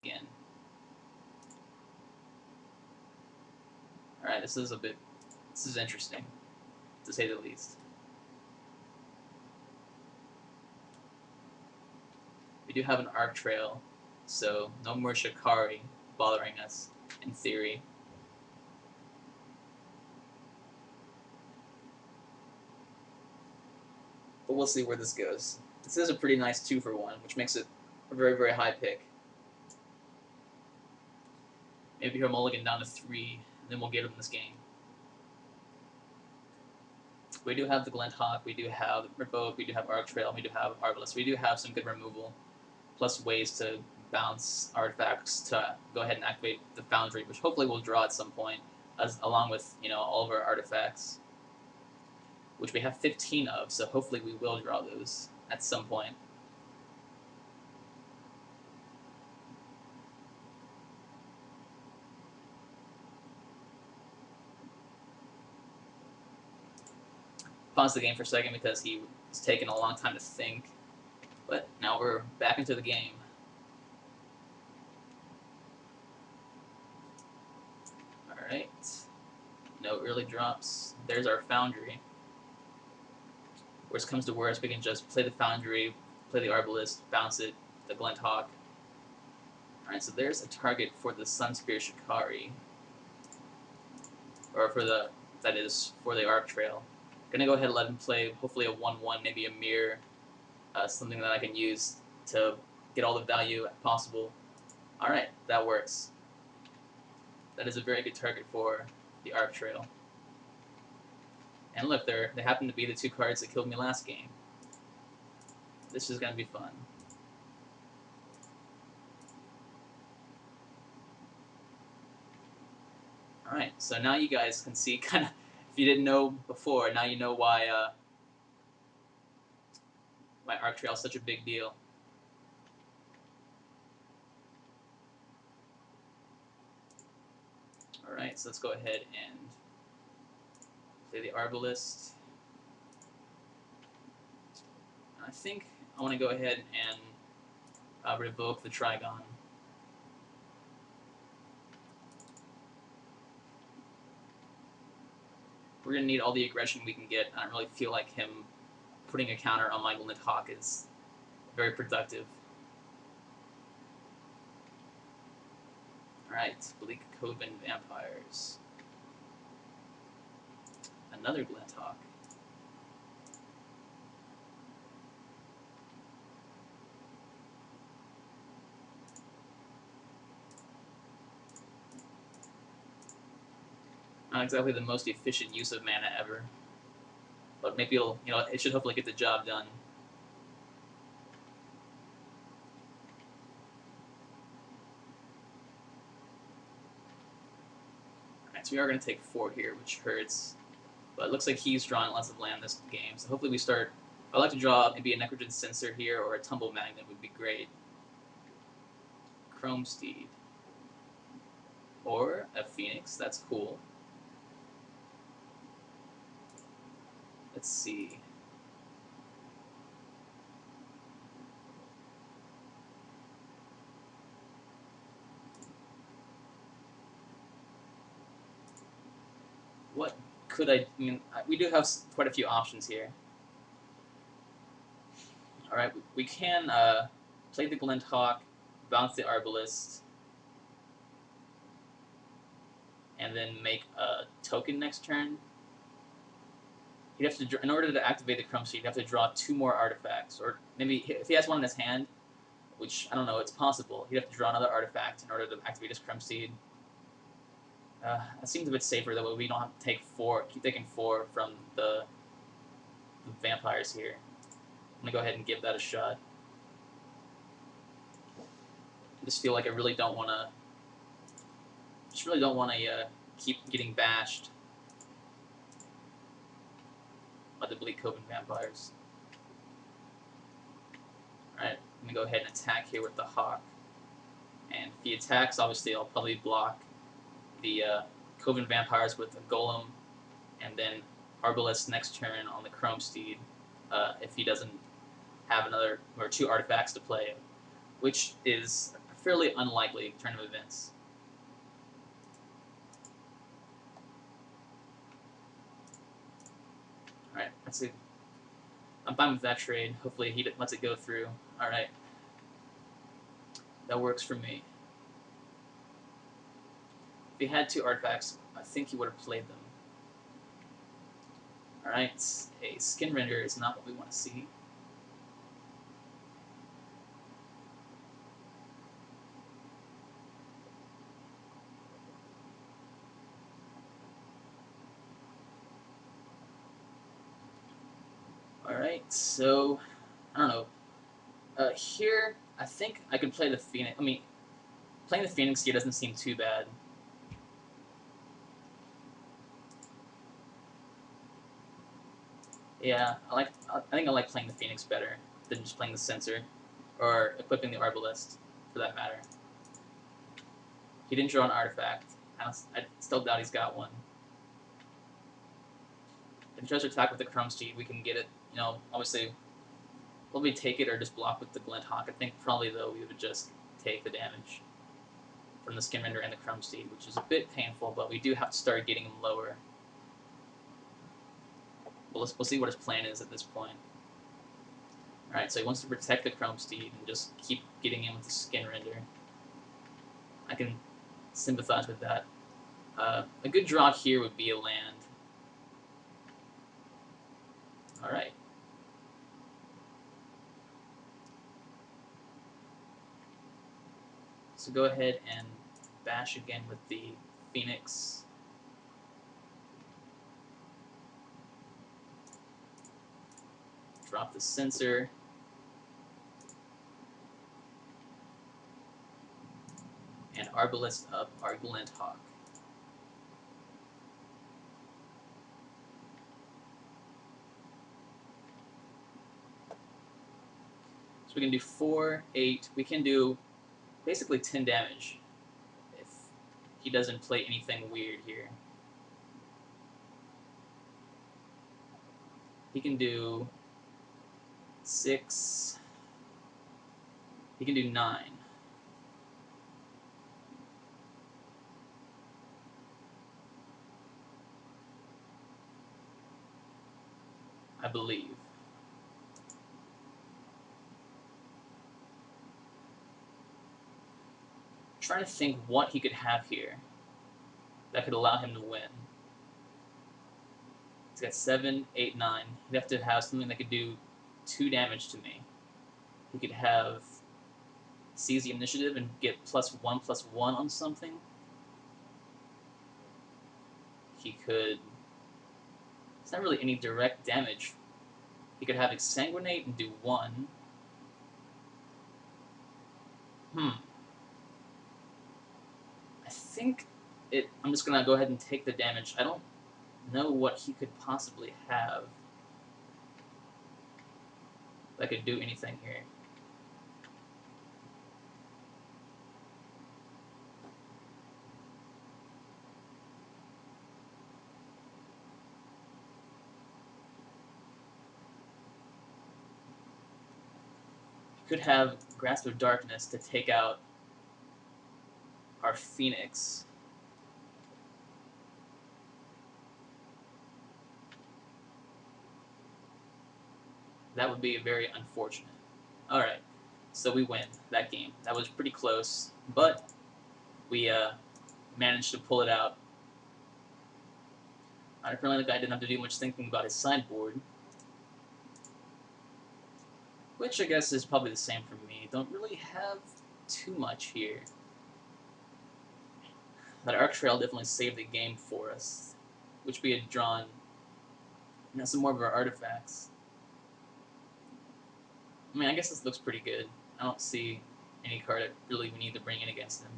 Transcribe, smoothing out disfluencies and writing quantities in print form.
again. Alright, this is interesting, to say the least. We do have an arc trail, so no more Shikari bothering us, in theory. But we'll see where this goes. This is a pretty nice 2-for-1, which makes it a very, very high pick. Maybe he'll mulligan down to 3, and then we'll get him this game. We do have the Glint Hawk, we do have Revoke, we do have Arc Trail, we do have Arbalest. We do have some good removal, plus ways to bounce artifacts to go ahead and activate the Foundry, which hopefully we'll draw at some point, along with all of our artifacts, which we have 15 of, so hopefully we will draw those at some point. Pause the game for a second because he was taking a long time to think, but now we're back into the game. Alright, no early drops. There's our Foundry. Worst comes to worst, we can just play the Foundry, play the Arbalest, bounce it, the Glint Hawk. Alright, so there's a target for the Sunspear Shikari. Or for the, that is, for the Arc Trail. Gonna go ahead and let him play, hopefully a 1-1, maybe a mirror, something that I can use to get all the value possible. Alright, that works. That is a very good target for the Arc Trail. And look, they happen to be the 2 cards that killed me last game. This is gonna be fun. Alright, so now you guys can see kind of, if you didn't know before, now you know why Arc Trail is such a big deal. Alright, so let's go ahead and play the Arbalest. I think I want to go ahead and revoke the Trigon. We're going to need all the aggression we can get. I don't really feel like him putting a counter on my Glint Hawk is very productive. Alright, Bleak Coven Vampires. Another Glint Hawk. Not exactly the most efficient use of mana ever, but maybe it'll, it should hopefully get the job done. Alright, so we are going to take 4 here, which hurts, but it looks like he's drawing lots of land this game, so hopefully we start. I'd like to draw maybe a Necrogen Censer here, or a Tumble Magnet would be great. Chrome Steed. Or a Phoenix, that's cool. Let's see. What could I mean, we do have quite a few options here. Alright, we can play the Glint Hawk, bounce the Arbalest, and then make a token next turn. He'd have to, in order to activate the Chrome Seed, he'd have to draw 2 more artifacts, or maybe if he has one in his hand, which I don't know, it's possible. He'd have to draw another artifact in order to activate his Chrome Seed. That seems a bit safer, that way we don't have to take 4, keep taking 4 from the vampires here. I'm gonna go ahead and give that a shot. I just feel like I really don't want to. Keep getting bashed by the Bleak Coven Vampires. Alright, I'm gonna go ahead and attack here with the Hawk. And if he attacks, obviously I'll probably block the Coven Vampires with a Golem, and then Arbalest next turn on the Chrome Steed, if he doesn't have another or 2 artifacts to play, which is fairly unlikely turn of events. Alright, let's see. I'm fine with that trade. Hopefully he lets it go through. Alright. That works for me. If he had 2 artifacts, I think he would have played them. Alright, a skin render is not what we want to see. Alright, so, I don't know. Here, I think I could play the Phoenix. I mean, playing the Phoenix here doesn't seem too bad. Yeah, I think I like playing the Phoenix better than just playing the Sensor, or equipping the Arbalest, for that matter. He didn't draw an artifact. I still doubt he's got one. If he tries to attack with the Chrome Steed, we can get it. You know, obviously, will we take it or just block with the Glint Hawk? I think probably, though, we would just take the damage from the Skin Render and the Chrome Steed, which is a bit painful, but we do have to start getting him lower. We'll see what his plan is at this point. Alright, so he wants to protect the Chrome Steed and just keep getting in with the Skin Render. I can sympathize with that. A good draw here would be a land. Alright. So go ahead and bash again with the Phoenix. Drop the Sensor. And Arbalest up our Glint Hawk. So we can do 4, 8. We can do basically 10 damage if he doesn't play anything weird here. He can do 6. He can do 9. I believe. I'm trying to think what he could have here that could allow him to win. He's got 7, 8, 9. He'd have to have something that could do 2 damage to me. He could have seize the initiative and get +1/+1 on something. He could... It's not really any direct damage. He could have Exsanguinate and do 1. I think I'm just going to go ahead and take the damage. I don't know what he could possibly have that could do anything here. He could have Grasp of Darkness to take out our Phoenix. That would be very unfortunate. Alright, so we win that game. That was pretty close, but we managed to pull it out. Apparently the guy didn't have to do much thinking about his sideboard, which I guess is probably the same for me. Don't really have too much here. That Arc Trail definitely saved the game for us, which we had drawn some more of our artifacts. I mean, I guess this looks pretty good. I don't see any card that really we need to bring in against him.